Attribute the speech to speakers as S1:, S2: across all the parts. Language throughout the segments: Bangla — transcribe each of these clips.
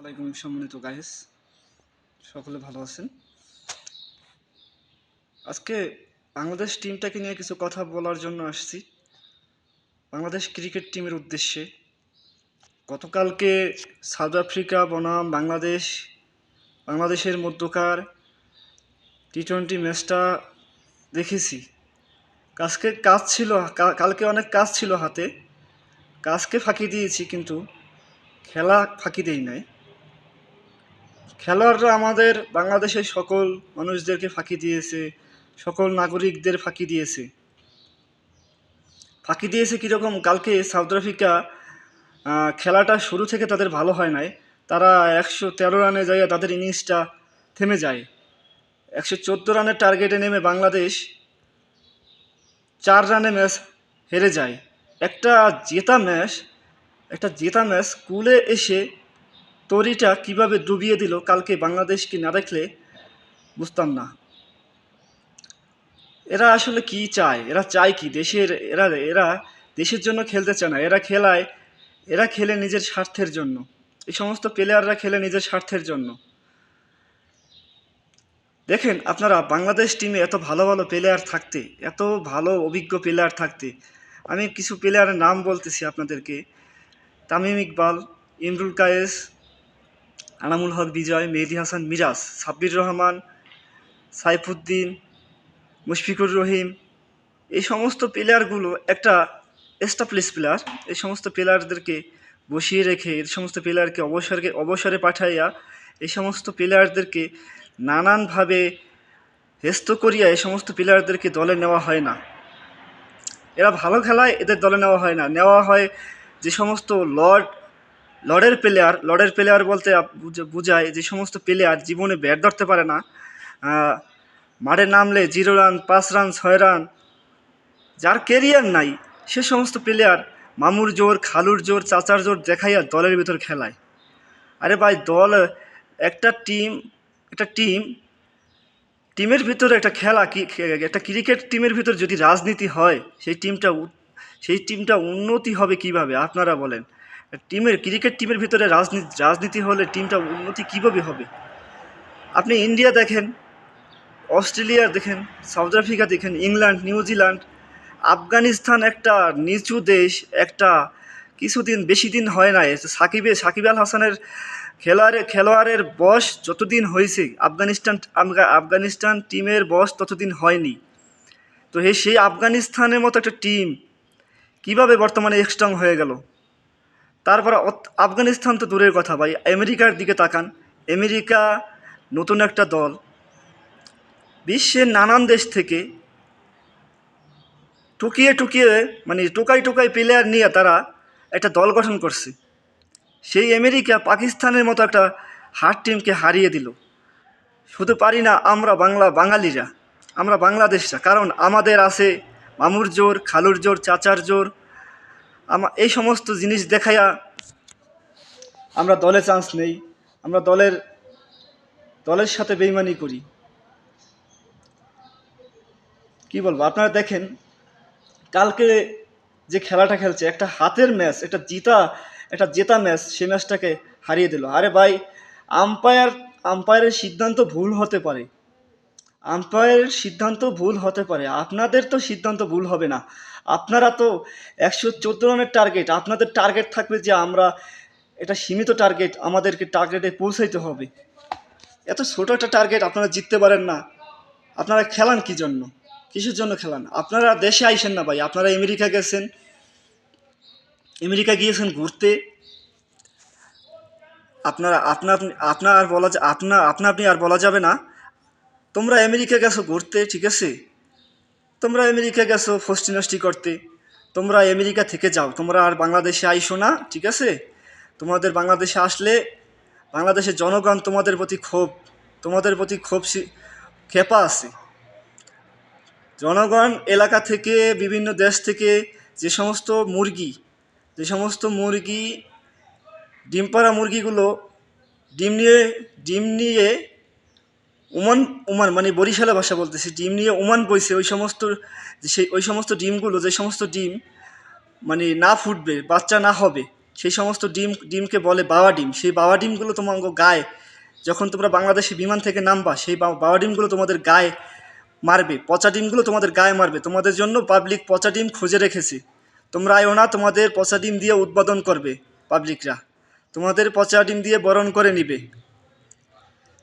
S1: ওয়ালাইকুম সম্মানিত গাইস, সকলে ভালো আছেন। আজকে বাংলাদেশ টিমটাকে নিয়ে কিছু কথা বলার জন্য আসছি। বাংলাদেশ ক্রিকেট টিমের উদ্দেশ্যে গতকালকে সাউথ আফ্রিকা বনাম বাংলাদেশের মধ্যকার টি-20 ম্যাচটা দেখেছি। কালকে অনেক কাজ ছিল হাতে, কাজকে ফাঁকি দিয়েছি, কিন্তু খেলা ফাঁকি দেই নাই। খেলোয়াড়রা আমাদের বাংলাদেশের সকল মানুষদেরকে ফাঁকি দিয়েছে, সকল নাগরিকদের ফাঁকি দিয়েছে কীরকম? কালকে সাউথ আফ্রিকা খেলাটা শুরু থেকে তাদের ভালো হয় নাই। তারা 113 রানে যাইয়া তাদের ইনিংসটা থেমে যায়। 114 রানের টার্গেটে নেমে বাংলাদেশ 4 রানে ম্যাচ হেরে যায়। একটা জেতা ম্যাচ স্কুলে এসে তরিটা কিভাবে ডুবিয়ে দিল কালকে বাংলাদেশকে না দেখলে বুঝতাম না। এরা আসলে কি চায়? এরা চায় কি? এরা দেশের জন্য খেলতে চায় না। এরা খেলে নিজের স্বার্থের জন্য। এই সমস্ত প্লেয়াররা খেলে নিজের স্বার্থের জন্য। দেখেন আপনারা, বাংলাদেশ টিমে এত ভালো ভালো প্লেয়ার থাকতে, এত ভালো অভিজ্ঞ প্লেয়ার থাকতে, আমি কিছু প্লেয়ারের নাম বলতেছি আপনাদেরকে: তামিম ইকবাল, ইমরুল কায়েস, আনামুল হক বিজয়, মেহেদী হাসান মিরাজ, সাব্বির রহমান, সাইফুদ্দিন, মুশফিকুর রহিম। এই সমস্ত প্লেয়ারগুলো একটা এস্টাবলিশ প্লেয়ার। এই সমস্ত প্লেয়ারদেরকে বসিয়ে রেখে, এই সমস্ত প্লেয়ারকে অবসরে পাঠাইয়া এই সমস্ত প্লেয়ারদেরকে নানানভাবে হেস্ত করিয়া এই সমস্ত প্লেয়ারদেরকে দলে নেওয়া হয় না। এরা ভালো খেলায়, এদের দলে নেওয়া হয় না। নেওয়া হয় যে সমস্ত লর্ডের প্লেয়ার বলতে বুঝায় যে সমস্ত প্লেয়ার জীবনে ব্যাট ধরতে পারে না, মাঠে নামলে 0 রান, 5 রান, 6 রান, যার কেরিয়ার নাই, সে সমস্ত প্লেয়ার মামুর জোর, খালুর জোর, চাচার জোর দেখাইয়া দলের ভিতর খেলায়। আরে ভাই, একটা টিমের ভিতরে একটা খেলা, একটা ক্রিকেট টিমের ভিতর যদি রাজনীতি হয়, সেই টিমটা উন্নতি হবে কিভাবে? আপনারা বলেন। ক্রিকেট টিমের ভিতরে রাজনীতি হলে টিমটা উন্নতি কিভাবে হবে? আপনি ইন্ডিয়া দেখেন, অস্ট্রেলিয়া দেখেন, সাউথ আফ্রিকা দেখেন, ইংল্যান্ড, নিউজিল্যান্ড, আফগানিস্তান একটা নিচু দেশ। বেশি দিন হয় না, সাকিব আল হাসানের খেলোয়াড়ের বয়স যতদিন হয়েছে, আফগানিস্তান টিমের বয়স ততদিন হয়নি। তো সেই আফগানিস্তানের মতো একটা টিম কিভাবে বর্তমানে স্ট্রং হয়ে গেল? তারপর আফগানিস্তান তো দূরের কথা ভাই, আমেরিকার দিকে তাকান। আমেরিকা নতুন একটা দল, বিশ্বের নানান দেশ থেকে টোকাই প্লেয়ার নিয়ে তারা একটা দল গঠন করছে। সেই আমেরিকা পাকিস্তানের মতো একটা হার্ড টিমকে হারিয়ে দিল। শুধু পারি না আমরা বাঙালিরা, আমরা বাংলাদেশরা, কারণ আমাদের আছে মামুর জোর, খালুর জোর, চাচার জোর। এই সমস্ত জিনিস দেখাইয়া আমরা দলে চান্স নেই, আমরা দলের সাথে বেইমানি করি। কি বলবো? আপনারা দেখেন কালকে যে খেলাটা খেলছে, একটা হাতের ম্যাচ, একটা জেতা ম্যাচ, সেই ম্যাচটাকে হারিয়ে দিল। আরে ভাই, আম্পায়ারের সিদ্ধান্ত ভুল হতে পারে, আপনাদের তো সিদ্ধান্ত ভুল হবে না। আপনারা তো 114 রানের টার্গেট, আপনাদের টার্গেট থাকবে যে আমরা এটা সীমিত টার্গেট, আমাদেরকে টার্গেটে পৌঁছাইতে হবে। এত ছোট একটা টার্গেট আপনারা জিততে পারেন না। আপনারা খেলান কি জন্য? কিসের জন্য খেলান? আপনারা দেশে আইসেন না ভাই, আপনারা আমেরিকা গিয়েছেন ঘুরতে। আপনি আর বলা যাবে না। তোমরা আমেরিকা গেছো ঘুরতে, ঠিক আছে, তোমরা আমেরিকা গেছো ফষ্টি নষ্টি করতে, তোমরা আমেরিকা থেকে যাও, তোমরা আর বাংলাদেশে আইসো না, ঠিক আছে? তোমাদের বাংলাদেশে আসলে বাংলাদেশের জনগণ তোমাদের প্রতি ক্ষেপা আছে। জনগণ এলাকা থেকে, বিভিন্ন দেশ থেকে যে সমস্ত মুরগি, ডিম পাড়া মুরগিগুলো ডিম নিয়ে ওমান মানে বরিশালের ভাষা বলতেছি, ডিম নিয়ে ওমান বইছে, ওই সমস্ত ডিমগুলো, যে সমস্ত ডিম মানে না ফুটবে, বাচ্চা না হবে, সেই সমস্ত ডিমকে বলে বাওয়া ডিম। সেই বাওয়া ডিমগুলো তোমার গায়ে, যখন তোমরা বাংলাদেশে বিমান থেকে নামবা, সেই বাওয়া ডিমগুলো তোমাদের গায়ে মারবে, পচা ডিমগুলো তোমাদের গায়ে মারবে। তোমাদের জন্য পাবলিক পচা ডিম খুঁজে রেখেছে, তোমরা আয়ো না, তোমাদের পচা ডিম দিয়ে উদ্বোধন করবে পাবলিকরা, তোমাদের পচা ডিম দিয়ে বরণ করে নিবে।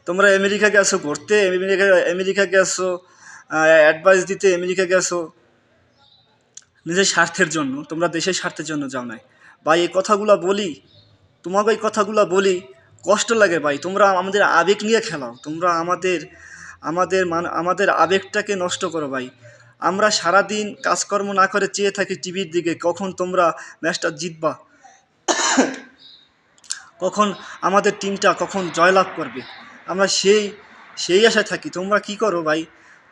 S1: তোমরা আমেরিকা গেছো ঘুরতে, আমেরিকা গেছো অ্যাডভাইস দিতে, আমেরিকা গেছো নিজের স্বার্থের জন্য, তোমরা দেশের স্বার্থের জন্য যাও নাই ভাই। এই কথাগুলো বলি, তোমাকে এই কথাগুলো বলি, কষ্ট লাগে ভাই। তোমরা আমাদের আবেগ নিয়ে খেলাও, তোমরা আমাদের আবেগটাকে নষ্ট করো ভাই। আমরা সারাদিন কাজকর্ম না করে চেয়ে থাকি টিভির দিকে, কখন তোমরা ম্যাচটা জিতবা, কখন আমাদের টিমটা কখন জয়লাভ করবে, আমরা সেই আশায় থাকি। তোমরা কি করো ভাই,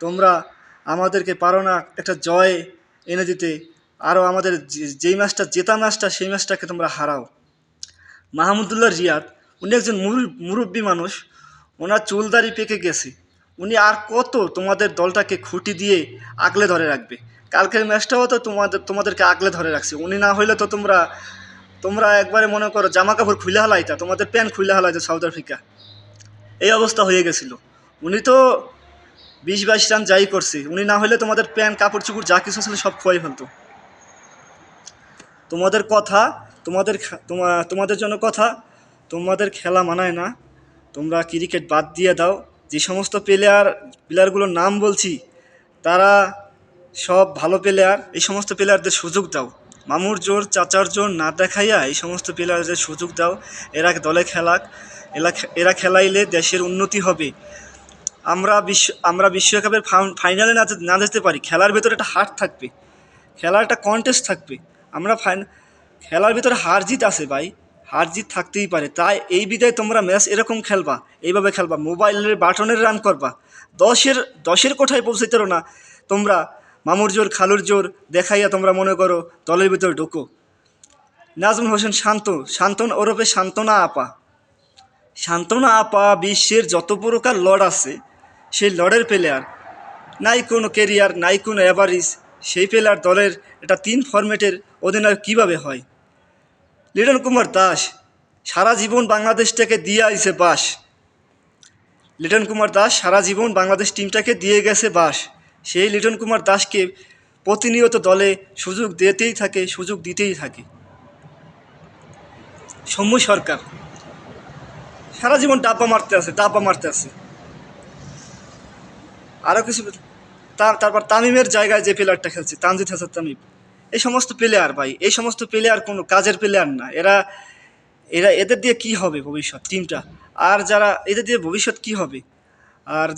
S1: তোমরা আমাদেরকে পারো না একটা জয় এনে দিতে, আরও আমাদের যেই ম্যাচটা জেতা ম্যাচটা, সেই ম্যাচটাকে তোমরা হারাও। মাহমুদুল্লাহ রিয়াদ, উনি একজন মুরব্বী মানুষ, ওনার চুলদারি পেকে গেছে, উনি আর কত তোমাদের দলটাকে খুঁটি দিয়ে আগলে ধরে রাখবে। কালকের ম্যাচটাও তো তোমাদেরকে আগলে ধরে রাখছে, উনি না হইলে তো তোমরা একবারে মনে করো জামা কাপড় খুলে হালাইতা, তোমাদের প্যান্ট খুলে হালাইতা সাউথ আফ্রিকা, এই অবস্থা হয়ে গেছিল। উনি তো 20-22 রান যাই করছে, উনি না হলে তোমাদের প্যান্ট কাপড় চুপড় যা কিছু ছিল সব খোয়াই ফেলতো। তোমাদের কথা, তোমাদের জন্য কথা, তোমাদের খেলা মানায় না, তোমরা ক্রিকেট বাদ দিয়ে দাও। যে সমস্ত প্লেয়ারগুলোর নাম বলছি, তারা সব ভালো প্লেয়ার, এই সমস্ত প্লেয়ারদের সুযোগ দাও। মামুর জোর চাচার জোর না দেখাইয়া এই সমস্ত প্লেয়ারদের সুযোগ দাও, এরা দলে খেলাক, এরা খেলাইলে দেশের উন্নতি হবে। আমরা বিশ্বকাপের ফাইনালে না যেতে পারি, খেলার ভেতরে একটা হার থাকবে, খেলার একটা কন্টেস্ট থাকবে। আমরা খেলার ভিতরে হার জিত আছে ভাই, হার জিত থাকতেই পারে। তাই এই বিদায় তোমরা ম্যাচ এরকম খেলবা, এইভাবে খেলবা, মোবাইলের বাটনের রান করবা, দশের কোঠায় পৌঁছাইতে না তোমরা। মামুর জোর খালুর জোর দেখাইয়া তোমরা মনে করো দলের ভিতরে ঢোকো। নাজমুল হোসেন শান্তন ওরফে শান্তনা আপা বিশ্বের যত প্রকার লর্ড আছে, সেই লর্ডের প্লেয়ার, নাই কোনো কেরিয়ার, নাই কোনো অ্যাভারেজ, সেই প্লেয়ার দলের এটা 3 ফরম্যাটের অধিনায়ক কীভাবে হয়? লিটন কুমার দাস সারা জীবন বাংলাদেশটাকে দিয়ে আইছে বাস, লিটন কুমার দাস সারা জীবন বাংলাদেশ টিমটাকে দিয়ে গেছে বাস। সেই লিটন কুমার দাসকে প্রতিনিয়ত দলে সুযোগ দিতেই থাকে। সৌম্য সরকার সারা জীবন ডাব্বা মারতে আছে। আরও কিছু, তারপর তামিমের জায়গায় যে প্লেয়ারটা খেলছে তানজিদ হাসান তামিম, এই সমস্ত প্লেয়ার ভাই, এই সমস্ত প্লেয়ার কোনো কাজের প্লেয়ার না। এদের দিয়ে কি হবে ভবিষ্যৎ টিমটা? আর এদের দিয়ে ভবিষ্যৎ কি হবে? আর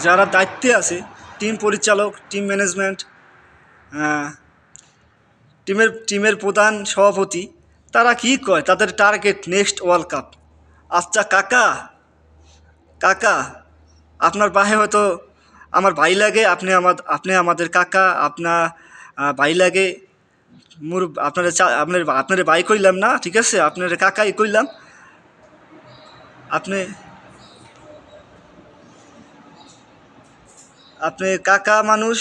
S1: যারা দায়িত্বে আছে, টিম পরিচালক, টিম ম্যানেজমেন্ট, টিমের প্রধান সভাপতি, তারা কি কয়? তাদের টার্গেট নেক্সট ওয়ার্ল্ড কাপ। আচ্ছা কাকা, আপনার বাহে হয়তো আমার ভাই লাগে, আপনি আমাদের কাকা, আপনার ভাই লাগে, আপনার ভাই কইলাম না, ঠিক আছে, আপনার কাকাই কইলাম। আপনি কাকা মানুষ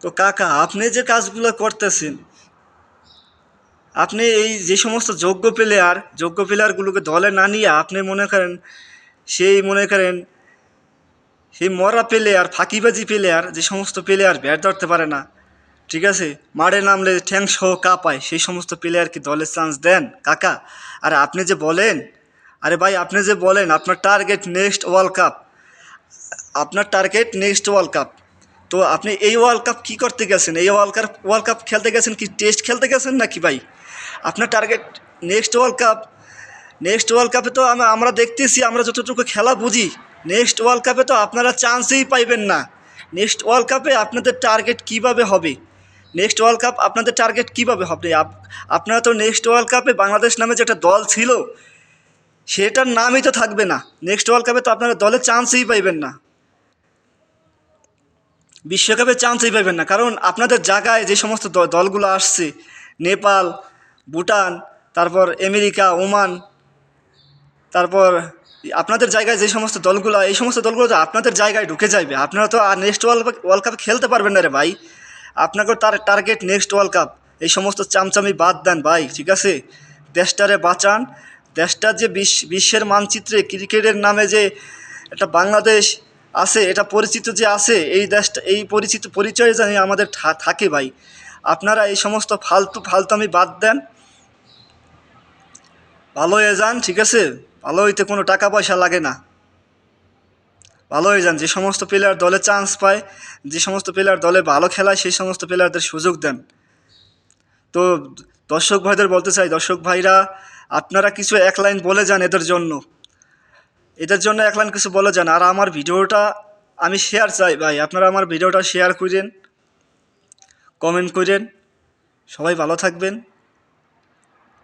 S1: তো। কাকা, আপনি যে কাজগুলো করতেছেন, আপনি এই যে সমস্ত যোগ্য প্লেয়ারগুলোকে দলে না নিয়ে আপনি মনে করেন সেই মরা প্লেয়ার, ফাঁকিবাজি প্লেয়ার, যে সমস্ত প্লেয়ার ব্যাট ধরতে পারে না, ঠিক আছে, মাঠে নামলে ঠ্যাং সহ কাঁপায়, সেই সমস্ত প্লেয়ারকে দলে চান্স দেন কাকা। আর আপনি যে বলেন, আরে ভাই আপনি যে বলেন আপনার টার্গেট নেক্সট ওয়ার্ল্ড কাপ, তো আপনি এই ওয়ার্ল্ড কাপ কী করতে গেছেন? এই ওয়ার্ল্ড কাপ খেলতে গেছেন কি টেস্ট খেলতে গেছেন নাকি ভাই? আপনার টার্গেট নেক্সট ওয়ার্ল্ড কাপে তো আমরা দেখতেছি, আমরা যতটুকু খেলা বুঝি, নেক্সট ওয়ার্ল্ড কাপে তো আপনারা চান্সই পাইবেন না। নেক্সট ওয়ার্ল্ড কাপে আপনাদের টার্গেট কীভাবে হবে? আপনারা তো নেক্সট ওয়ার্ল্ড কাপে বাংলাদেশ নামে যে একটা দল ছিল, সেটার নামই তো থাকবে না। নেক্সট ওয়ার্ল্ড কাপে তো আপনারা দলে চান্সই পাইবেন না, বিশ্বকাপে চান্সই পাইবেন না। কারণ আপনাদের জায়গায় যে সমস্ত দলগুলো আসছে, নেপাল, ভুটান, তারপর আমেরিকা, ওমান, তারপর আপনাদের জায়গায় যে সমস্ত এই সমস্ত দলগুলো তো আপনাদের জায়গায় ঢুকে যাবে। আপনারা তো আর নেক্সট ওয়ার্ল্ড কাপে খেলতে পারবেন না রে ভাই। আপনাকে তার টার্গেট নেক্সট ওয়ার্ল্ড কাপ। এই সমস্ত চামচামি বাদ দেন ভাই, ঠিক আছে? দেশটারে বাঁচান। দেশটা যে বিশ্বের মানচিত্রে ক্রিকেটের নামে যে একটা বাংলাদেশ আছে, এটা পরিচিত যে আছে, এই দেশটা এই পরিচিত পরিচয় জানি আমাদের থাকে ভাই। আপনারা এই সমস্ত ফালতামি বাদ দেন, ভালো হয়ে যান, ঠিক আছে? ভালো হইতে কোনো টাকা পয়সা লাগে না। ভালো হয়ে যান। যে সমস্ত প্লেয়ার দলে চান্স পায়, যে সমস্ত প্লেয়ার দলে ভালো খেলায়, সেই সমস্ত প্লেয়ারদের সুযোগ দেন। তো দর্শক ভাইদের বলতে চাই, দর্শক ভাইরা আপনারা কিছু এক লাইন বলে যান এদের জন্য এক লাইন কিছু বলে যান। আর আমার ভিডিওটা আমি শেয়ার চাই ভাই, আপনারা আমার ভিডিওটা শেয়ার করেন, কমেন্ট করেন। সবাই ভালো থাকবেন।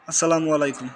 S1: আসসালামু আলাইকুম।